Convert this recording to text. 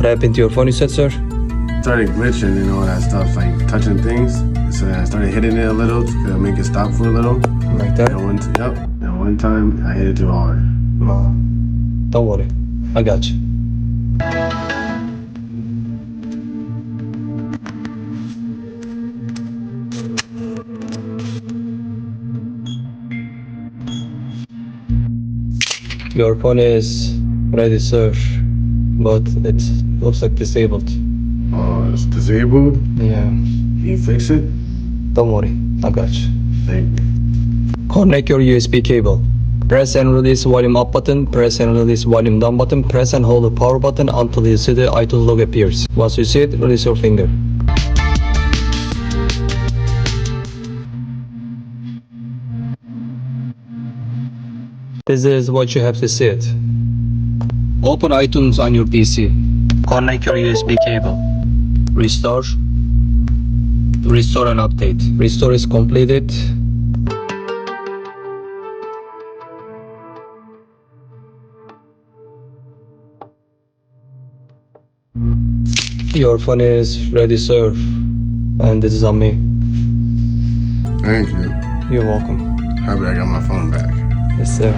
happened to your phone, you said, sir? Started glitching and all that stuff, like touching things. So I started hitting it a little to make it stop for a little. Like that? And one time I hit it too hard. No. Don't worry. I got you. Your phone is ready, sir, but it looks like disabled. Oh, it's disabled? Yeah. Can you fix it? Don't worry, I got you. Thank you. Connect your USB cable. Press and release volume up button, press and release volume down button, press and hold the power button until you see the iTunes logo appears. Once you see it, release your finger. This is what you have to see it. Open iTunes on your PC. Connect your USB cable. Restore. Restore and update. Restore is completed. Your phone is ready, sir. And this is on me. Thank you. You're welcome. Happy I got my phone back. Yes, sir.